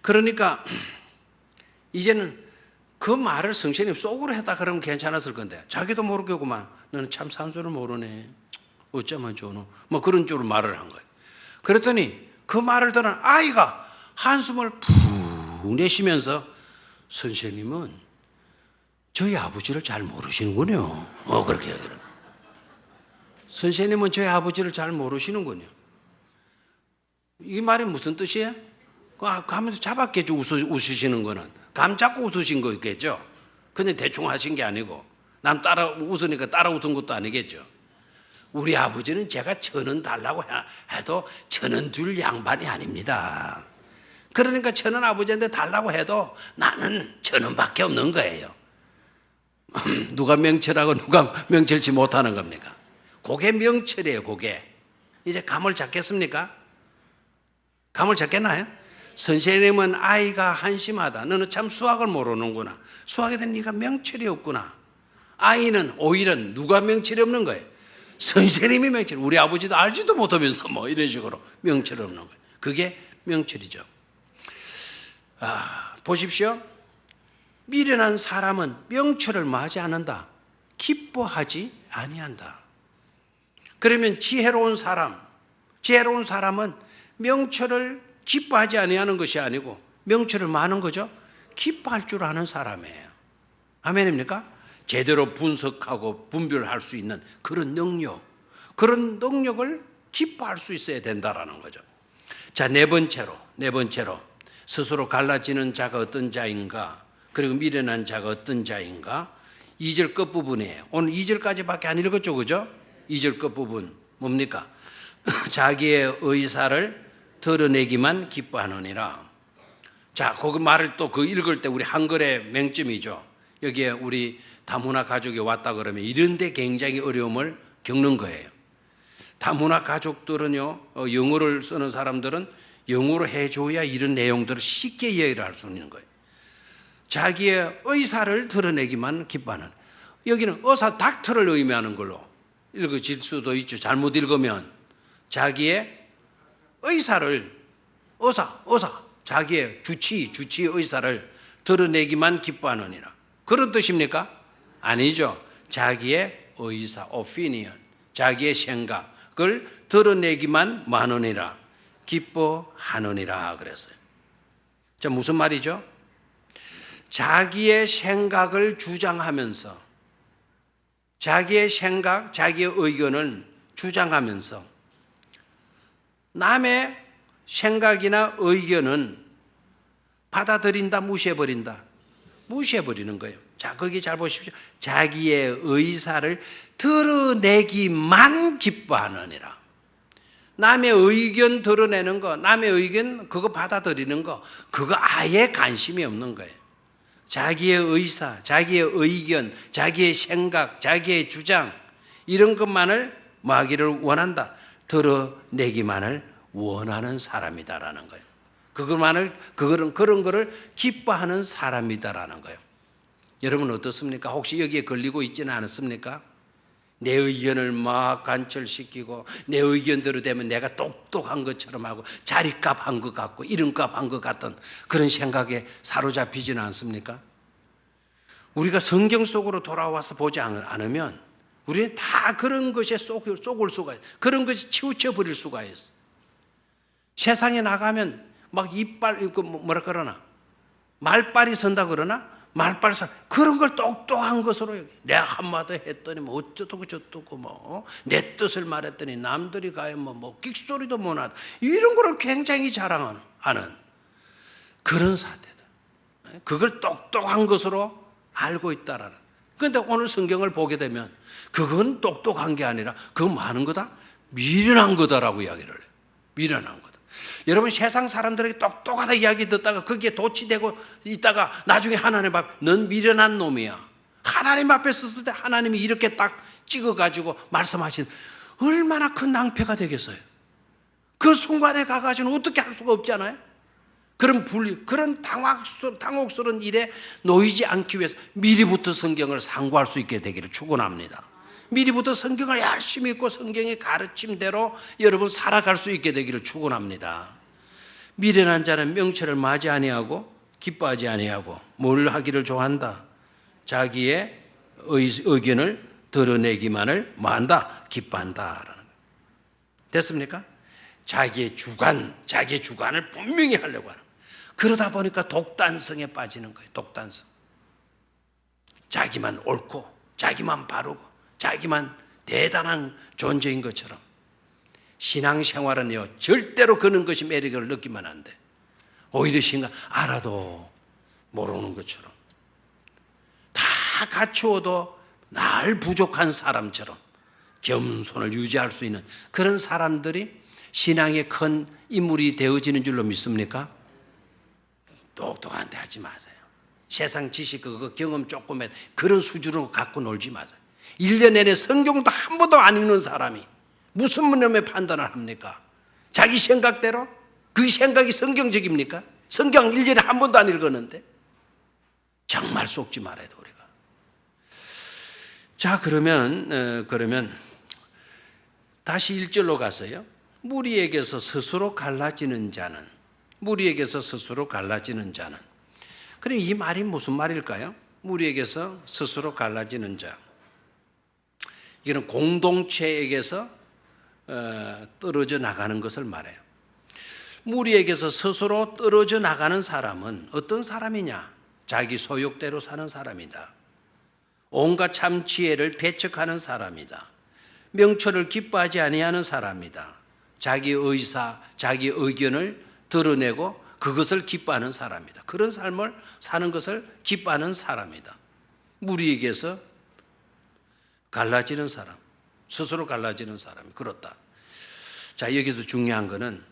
그러니까 이제는 그 말을 선생님 속으로 했다 그러면 괜찮았을 건데 자기도 모르겠구만. 너는 참 산수를 모르네. 어쩌면 좋노. 뭐 그런 쪽으로 말을 한 거예요. 그랬더니 그 말을 들은 아이가 한숨을 푹 내쉬면서 선생님은 저희 아버지를 잘 모르시는군요. 그렇게 얘기를. 선생님은 저희 아버지를 잘 모르시는군요. 이 말이 무슨 뜻이에요? 가면서 잡았겠죠. 웃으시는 거는. 감 잡고 웃으신 거겠죠. 그냥 대충 하신 게 아니고 남 따라 웃으니까 따라 웃은 것도 아니겠죠. 우리 아버지는 제가 1,000원 달라고 해도 1,000원 줄 양반이 아닙니다. 그러니까 1,000원 아버지한테 달라고 해도 나는 1,000원밖에 없는 거예요. 누가 명철하고 누가 명철치 못하는 겁니까? 그게 명철이에요. 그게. 이제 감을 잡겠습니까? 감을 잡겠나요? 선생님은 아이가 한심하다. 너는 참 수학을 모르는구나. 수학에 대한 네가 명철이 없구나. 아이는 오히려 누가 명철이 없는 거예요? 선생님이 명철. 우리 아버지도 알지도 못하면서 뭐 이런 식으로 명철이 없는 거예요. 그게 명철이죠. 보십시오. 미련한 사람은 명철을 맞이 않는다. 기뻐하지 아니한다. 그러면 지혜로운 사람은 명철을 기뻐하지 아니하는 것이 아니고 명철을 많은 거죠. 기뻐할 줄 아는 사람이에요. 아멘입니까? 제대로 분석하고 분별할 수 있는 그런 능력을 기뻐할 수 있어야 된다라는 거죠. 자, 네 번째로 스스로 갈라지는 자가 어떤 자인가, 그리고 미련한 자가 어떤 자인가. 2절 끝부분이에요. 오늘 2절까지밖에 안 읽었죠, 그죠? 2절 끝부분 뭡니까? 자기의 의사를 드러내기만 기뻐하느니라. 자, 거기 말을 또 읽을 때 우리 한글의 맹점이죠. 여기에 우리 다문화 가족이 왔다 그러면 이런 데 굉장히 어려움을 겪는 거예요. 다문화 가족들은요, 영어를 쓰는 사람들은 영어로 해줘야 이런 내용들을 쉽게 이해를 할 수 있는 거예요. 자기의 의사를 드러내기만 기뻐하는. 여기는 의사 닥터를 의미하는 걸로 읽어질 수도 있죠. 잘못 읽으면 자기의 의사를 자기의 주치 의사를 드러내기만 기뻐하느니라. 그런 뜻입니까? 아니죠. 자기의 의사, opinion, 자기의 생각을 드러내기만 많으니라. 기뻐하느니라 그랬어요. 자, 무슨 말이죠? 자기의 생각을 주장하면서, 자기의 생각, 자기의 의견을 주장하면서 남의 생각이나 의견은 받아들인다, 무시해버린다? 무시해버리는 거예요. 자, 거기 잘 보십시오. 자기의 의사를 드러내기만 기뻐하느니라. 남의 의견 드러내는 거, 남의 의견 그거 받아들이는 거, 그거 아예 관심이 없는 거예요. 자기의 의사, 자기의 의견, 자기의 생각, 자기의 주장, 이런 것만을 하기를 원한다. 드러내기만을 원하는 사람이다라는 거예요. 그런 거를 기뻐하는 사람이다라는 거예요. 여러분 어떻습니까? 혹시 여기에 걸리고 있지는 않습니까? 내 의견을 막 관철시키고 내 의견대로 되면 내가 똑똑한 것처럼 하고 자리값 한 것 같고 이름값 한 것 같던 그런 생각에 사로잡히지는 않습니까? 우리가 성경 속으로 돌아와서 보지 않으면 우리는 다 그런 것에 속을 수가 있어요. 그런 것이 치우쳐 버릴 수가 있어요. 세상에 나가면 막 이빨, 뭐라 그러나 말빨이 선다 그러나 말빨 선 그런 걸 똑똑한 것으로 내가 한마디 했더니 뭐 어쩌고 저쩌고 뭐 내 뜻을 말했더니 남들이 가요 뭐 끽소리도 못 하다 이런 거를 굉장히 자랑하는 그런 사태들. 그걸 똑똑한 것으로 알고 있다라는. 그런데 오늘 성경을 보게 되면 그건 똑똑한 게 아니라 그건 많은 거다 미련한 거다라고 이야기를 해요. 미련한 거다. 여러분 세상 사람들에게 똑똑하다 이야기 듣다가 거기에 도취되고 있다가 나중에 하나님 앞에 넌 미련한 놈이야. 하나님 앞에 섰을 때 하나님이 이렇게 딱 찍어가지고 말씀하신 얼마나 큰 낭패가 되겠어요. 그 순간에 가가지고는 어떻게 할 수가 없잖아요. 그런 당혹스러운 일에 놓이지 않기 위해서 미리부터 성경을 상고할 수 있게 되기를 축원합니다. 미리부터 성경을 열심히 읽고 성경의 가르침대로 여러분 살아갈 수 있게 되기를 축원합니다. 미련한 자는 명철을 맞이 아니하고 기뻐하지 아니하고 뭘 하기를 좋아한다. 자기의 의견을 드러내기만을 뭐한다? 기뻐한다라는 거예요. 됐습니까? 자기의 주관을 분명히 하려고 하는 거예요. 그러다 보니까 독단성에 빠지는 거예요. 독단성. 자기만 옳고 자기만 바르고 자기만 대단한 존재인 것처럼. 신앙생활은요 절대로 그런 것이 매력을 느끼면 안 돼. 오히려 알아도 모르는 것처럼 다 갖추어도 날 부족한 사람처럼 겸손을 유지할 수 있는 그런 사람들이 신앙의 큰 인물이 되어지는 줄로 믿습니까? 똑똑한데 하지 마세요. 세상 지식 그거 경험 조금 해 그런 수준으로 갖고 놀지 마세요. 1년 내내 성경도 한 번도 안 읽는 사람이 무슨 놈의 판단을 합니까? 자기 생각대로? 그 생각이 성경적입니까? 성경 1년에 한 번도 안 읽었는데 정말 속지 말아야 돼 우리가. 자 그러면 다시 1절로 가서요. 무리에게서 스스로 갈라지는 자는 그럼 이 말이 무슨 말일까요? 무리에게서 스스로 갈라지는 자. 이거는 공동체에게서 떨어져 나가는 것을 말해요. 무리에게서 스스로 떨어져 나가는 사람은 어떤 사람이냐? 자기 소욕대로 사는 사람이다. 온갖 참 지혜를 배척하는 사람이다. 명철을 기뻐하지 아니하는 사람이다. 자기 의사, 자기 의견을 드러내고 그것을 기뻐하는 사람이다. 그런 삶을 사는 것을 기뻐하는 사람이다. 무리에게서 갈라지는 사람, 스스로 갈라지는 사람이 그렇다. 자, 여기서 중요한 거는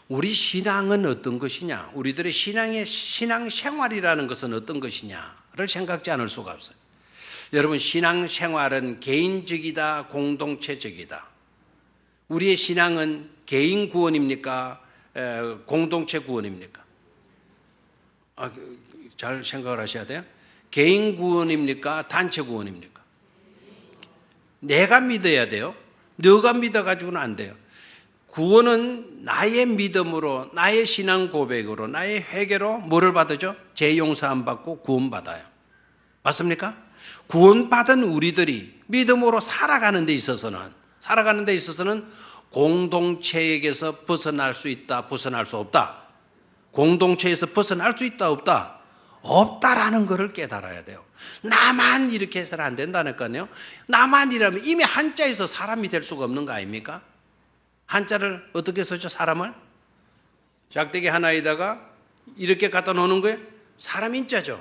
우리 신앙은 어떤 것이냐, 우리들의 신앙 생활이라는 것은 어떤 것이냐를 생각지 않을 수가 없어요. 여러분, 신앙 생활은 개인적이다, 공동체적이다. 우리의 신앙은 개인 구원입니까? 공동체 구원입니까? 잘 생각을 하셔야 돼요. 개인 구원입니까? 단체 구원입니까? 내가 믿어야 돼요. 너가 믿어가지고는 안 돼요. 구원은 나의 믿음으로, 나의 신앙 고백으로, 나의 회개로 뭐를 받으죠? 죄 용서함 받고 구원받아요. 맞습니까? 구원받은 우리들이 믿음으로 살아가는 데 있어서는 공동체에게서 벗어날 수 있다, 벗어날 수 없다. 공동체에서 벗어날 수 있다, 없다? 없다라는 것을 깨달아야 돼요. 나만 이렇게 해서는 안 된다니까요. 나만이라면 이미 한자에서 사람이 될 수가 없는 거 아닙니까? 한자를 어떻게 쓰죠? 사람을? 작대기 하나에다가 이렇게 갖다 놓는 거예요? 사람 인자죠.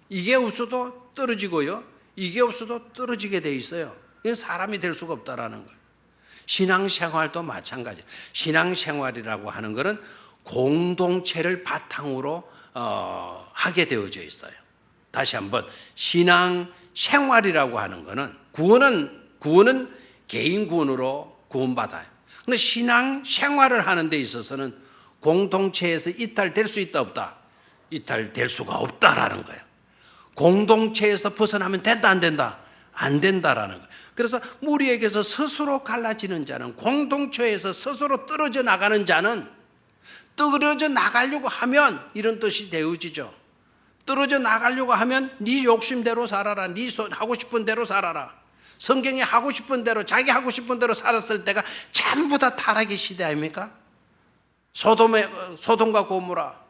이게 없어도 떨어지고요, 이게 없어도 떨어지게 돼 있어요. 이건 사람이 될 수가 없다라는 거예요. 신앙생활도 마찬가지예요. 신앙생활이라고 하는 것은 공동체를 바탕으로 하게 되어져 있어요. 다시 한번, 신앙생활이라고 하는 것은 구원은 개인 구원으로 구원받아요. 그런데 신앙생활을 하는 데 있어서는 공동체에서 이탈될 수 있다, 없다? 이탈될 수가 없다라는 거예요. 공동체에서 벗어나면 된다, 안 된다? 안 된다라는 거예요. 그래서 무리에게서 스스로 갈라지는 자는, 공동체에서 스스로 떨어져 나가는 자는, 떨어져 나가려고 하면 이런 뜻이 되어지죠. 떨어져 나가려고 하면 네 욕심대로 살아라, 네 하고 싶은 대로 살아라. 성경이 하고 싶은 대로, 자기 하고 싶은 대로 살았을 때가 전부 다 타락의 시대 아닙니까? 소돔과 고모라,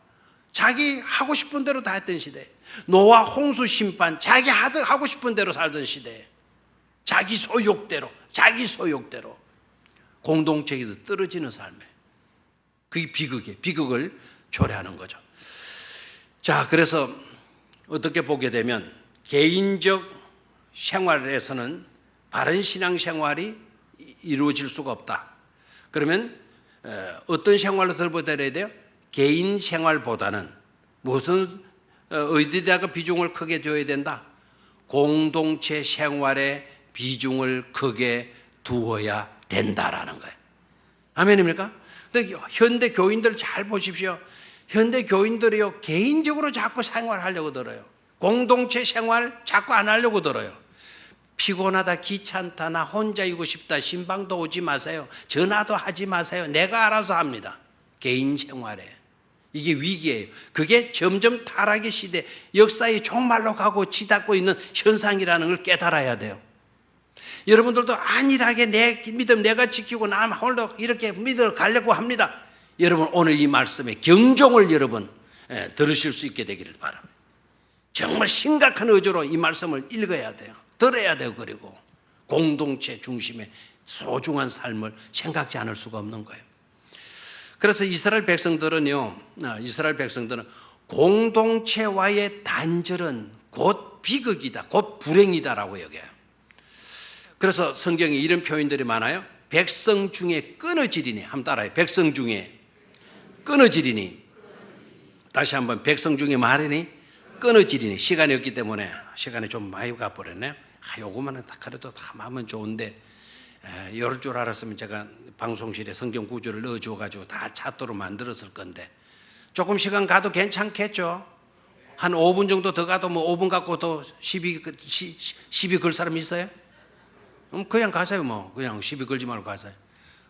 자기 하고 싶은 대로 다 했던 시대. 노아 홍수 심판, 자기 하고 싶은 대로 살던 시대. 자기 소욕대로 공동체에서 떨어지는 삶에, 그게 비극을 초래하는 거죠. 자, 그래서 어떻게 보게 되면 개인적 생활에서는 바른 신앙생활이 이루어질 수가 없다. 그러면 어떤 생활로 들어버려야 돼요? 개인 생활보다는 어디다가 비중을 크게 둬야 된다? 공동체 생활에 비중을 크게 두어야 된다라는 거예요. 아멘입니까? 근데 현대 교인들 잘 보십시오. 현대 교인들이요, 개인적으로 자꾸 생활하려고 들어요. 공동체 생활 자꾸 안 하려고 들어요. 피곤하다, 귀찮다, 나 혼자이고 싶다, 신방도 오지 마세요, 전화도 하지 마세요, 내가 알아서 합니다. 개인 생활에 이게 위기예요. 그게 점점 타락의 시대, 역사의 종말로 가고 치닫고 있는 현상이라는 걸 깨달아야 돼요. 여러분들도 안일하게 내 믿음 내가 지키고 나 홀로 이렇게 믿어 가려고 합니다. 여러분, 오늘 이 말씀에 경종을 여러분 들으실 수 있게 되기를 바랍니다. 정말 심각한 의조로 이 말씀을 읽어야 돼요. 들어야 돼요. 그리고 공동체 중심의 소중한 삶을 생각지 않을 수가 없는 거예요. 그래서 이스라엘 백성들은 공동체와의 단절은 곧 비극이다, 곧 불행이다라고 여겨요. 그래서 성경에 이런 표현들이 많아요. 백성 중에 끊어지리니, 한번 따라해요. 백성 중에 끊어지리니. 다시 한번, 백성 중에 말이니 끊어지리니. 시간이 없기 때문에 시간이 좀 많이 가버렸네요. 요거만은 다 그래도 다 하면 좋은데, 이럴 줄 알았으면 제가 방송실에 성경 구절을 넣어줘가지고 다 찾도록 만들었을 건데, 조금 시간 가도 괜찮겠죠? 한 5분 정도 더 가도 5분 갖고 더 시비 걸 사람 있어요? 그냥 가세요. 그냥 시비 걸지 말고 가세요.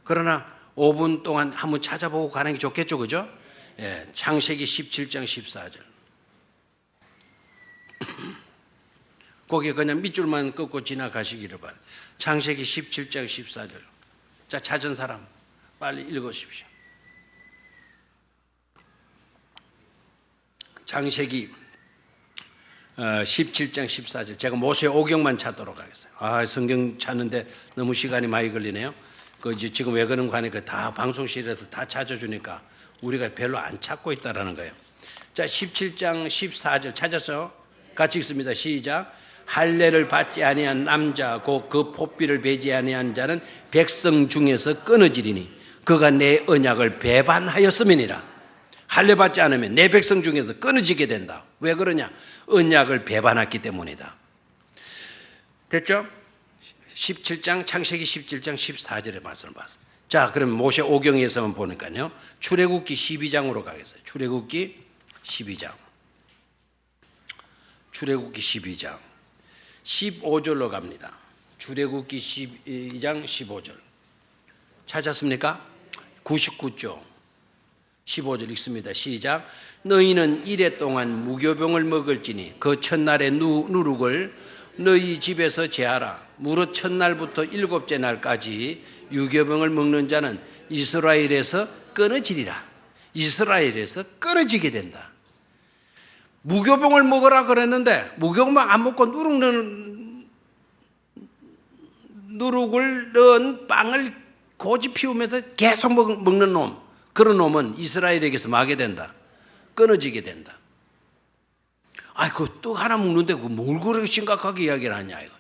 그러나 5분 동안 한번 찾아보고 가는 게 좋겠죠, 그죠? 창세기 17장 14절. 거기에 그냥 밑줄만 긋고 지나가시기를 바랍니다. 창세기 17장 14절. 자, 찾은 사람 빨리 읽으십시오. 창세기 17장 14절. 제가 모세 오경만 찾도록 하겠어요. 성경 찾는데 너무 시간이 많이 걸리네요. 지금 왜 그런 거 하니까 다 방송실에서 다 찾아주니까 우리가 별로 안 찾고 있다라는 거예요. 자, 17장 14절 찾았어요? 같이 읽습니다. 시작. 할례를 받지 아니한 남자 곧 그 포비를 베지 아니한 자는 백성 중에서 끊어지리니 그가 내 언약을 배반하였음이니라. 할례 받지 않으면 내 백성 중에서 끊어지게 된다. 왜 그러냐? 언약을 배반했기 때문이다. 됐죠? 17장 창세기 17장 14절의 말씀을 봤습니다. 자, 그럼 모세 오경에서만 보니까요, 출애굽기 12장으로 가겠어요. 출애굽기 12장 15절로 갑니다. 출애굽기 12장 15절 찾았습니까? 99쪽 15절 읽습니다. 시작. 너희는 이래 동안 무교병을 먹을지니 그 첫날의 누룩을 너희 집에서 제하라. 무릇 첫날부터 일곱째 날까지 유교병을 먹는 자는 이스라엘에서 끊어지리라. 이스라엘에서 끊어지게 된다. 무교병을 먹으라 그랬는데 무교병 안 먹고 누룩을 넣은 빵을 고집 피우면서 계속 먹는 놈, 그런 놈은 이스라엘에게서 마게 된다. 끊어지게 된다. 그 떡 하나 먹는데 뭘 그렇게 심각하게 이야기를 하냐 이거.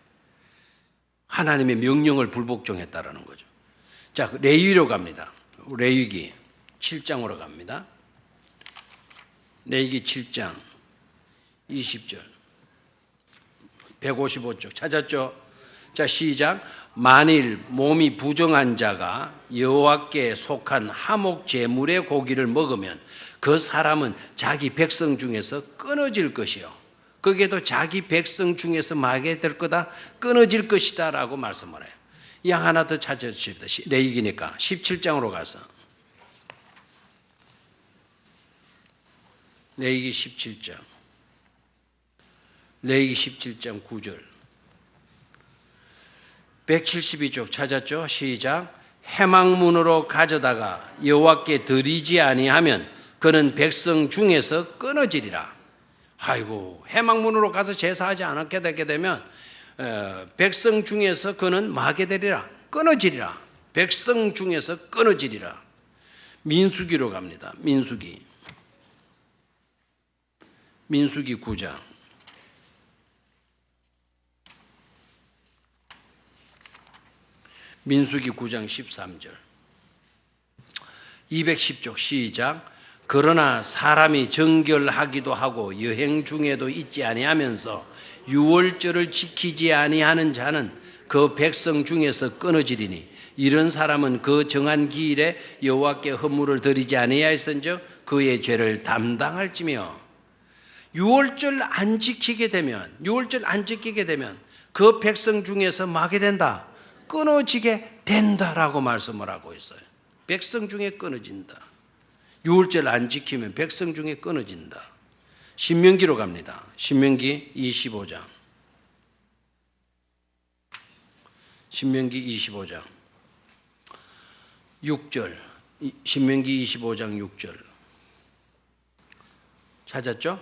하나님의 명령을 불복종했다라는 거죠. 자, 레위기로 갑니다. 레위기 7장으로 갑니다. 레위기 7장 20절 155쪽 찾았죠? 자, 시작. 만일 몸이 부정한 자가 여호와께 속한 하목 제물의 고기를 먹으면 그 사람은 자기 백성 중에서 끊어질 것이요. 거기에도 자기 백성 중에서 마게 될 거다, 끊어질 것이다 라고 말씀을 해요. 양 하나 더 찾아주십니다. 레위기니까 17장으로 가서 레위기 17장 레위기 17장 9절 172쪽 찾았죠? 시작. 해망문으로 가져다가 여호와께 드리지 아니하면 그는 백성 중에서 끊어지리라. 아이고, 해망문으로 가서 제사하지 않게 되게 되면 백성 중에서 그는 마게 되리라. 끊어지리라. 백성 중에서 끊어지리라. 민수기로 갑니다. 민수기 9장 민수기 9장 13절 210쪽 시작. 그러나 사람이 정결하기도 하고 여행 중에도 있지 아니하면서 유월절을 지키지 아니하는 자는 그 백성 중에서 끊어지리니 이런 사람은 그 정한 기일에 여호와께 헌물을 드리지 아니하였은즉 그의 죄를 담당할지며 유월절 안 지키게 되면 그 백성 중에서 마게 된다. 끊어지게 된다라고 말씀을 하고 있어요. 백성 중에 끊어진다. 유월절 안 지키면 백성 중에 끊어진다. 신명기로 갑니다. 신명기 25장. 신명기 25장 6절. 신명기 25장 6절. 찾았죠?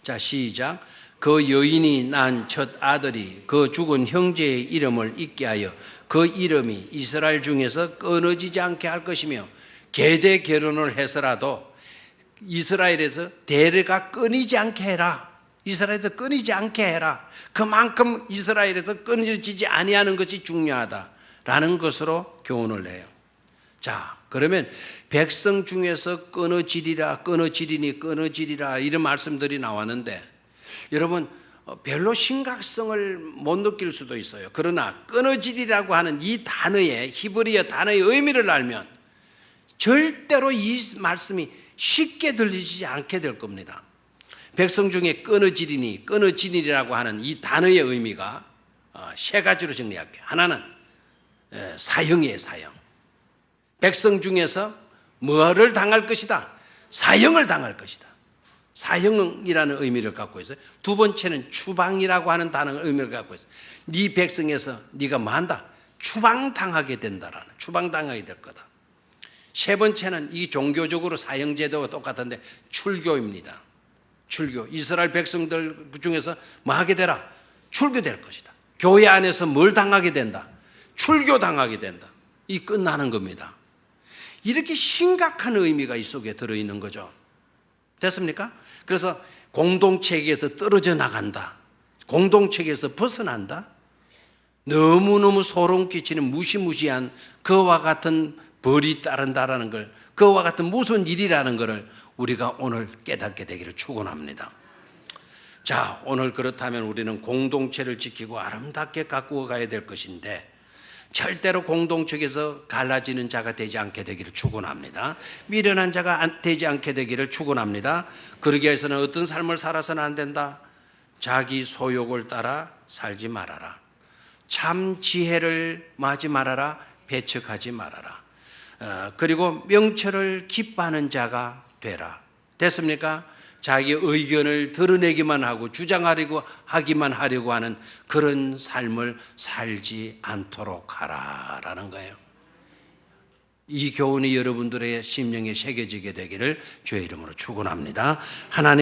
자, 시작. 그 여인이 난 첫 아들이 그 죽은 형제의 이름을 잊게 하여 그 이름이 이스라엘 중에서 끊어지지 않게 할 것이며 계대 결혼을 해서라도 이스라엘에서 대례가 끊이지 않게 해라. 이스라엘에서 끊이지 않게 해라. 그만큼 이스라엘에서 끊어지지 아니하는 것이 중요하다라는 것으로 교훈을 해요. 자, 그러면 백성 중에서 끊어지리라, 끊어지리라 이런 말씀들이 나왔는데 여러분 별로 심각성을 못 느낄 수도 있어요. 그러나 끊어지리라고 하는 이 단어의 히브리어 단어의 의미를 알면 절대로 이 말씀이 쉽게 들리지 않게 될 겁니다. 백성 중에 끊어지리라고 하는 이 단어의 의미가 세 가지로 정리할게요. 하나는 사형이에요. 사형. 백성 중에서 뭐를 당할 것이다? 사형을 당할 것이다. 사형이라는 의미를 갖고 있어요. 두 번째는 추방이라고 하는 단어의 의미를 갖고 있어요. 네 백성에서 네가 뭐 한다? 추방당하게 된다라는, 추방당하게 될 거다. 세 번째는 이 종교적으로 사형제도와 똑같은데 출교입니다. 출교. 이스라엘 백성들 중에서 뭐 하게 되라? 출교될 것이다. 교회 안에서 뭘 당하게 된다? 출교당하게 된다. 이 끝나는 겁니다. 이렇게 심각한 의미가 이 속에 들어있는 거죠. 됐습니까? 그래서 공동체에서 떨어져 나간다. 공동체에서 벗어난다. 너무너무 소름 끼치는 무시무시한 그와 같은 벌이 따른다라는 걸, 그와 같은 무슨 일이라는 것을 우리가 오늘 깨닫게 되기를 축원합니다. 자, 오늘 그렇다면 우리는 공동체를 지키고 아름답게 가꾸어 가야 될 것인데 절대로 공동체에서 갈라지는 자가 되지 않게 되기를 축원합니다. 미련한 자가 되지 않게 되기를 축원합니다. 그러기 위해서는 어떤 삶을 살아서는 안 된다. 자기 소욕을 따라 살지 말아라. 참 지혜를 마지 말아라. 배척하지 말아라. 그리고 명철을 기뻐하는 자가 되라. 됐습니까? 자기 의견을 드러내기만 하고 주장하려고 하려고 하는 그런 삶을 살지 않도록 하라라는 거예요. 이 교훈이 여러분들의 심령에 새겨지게 되기를 주의 이름으로 축원합니다. 하나님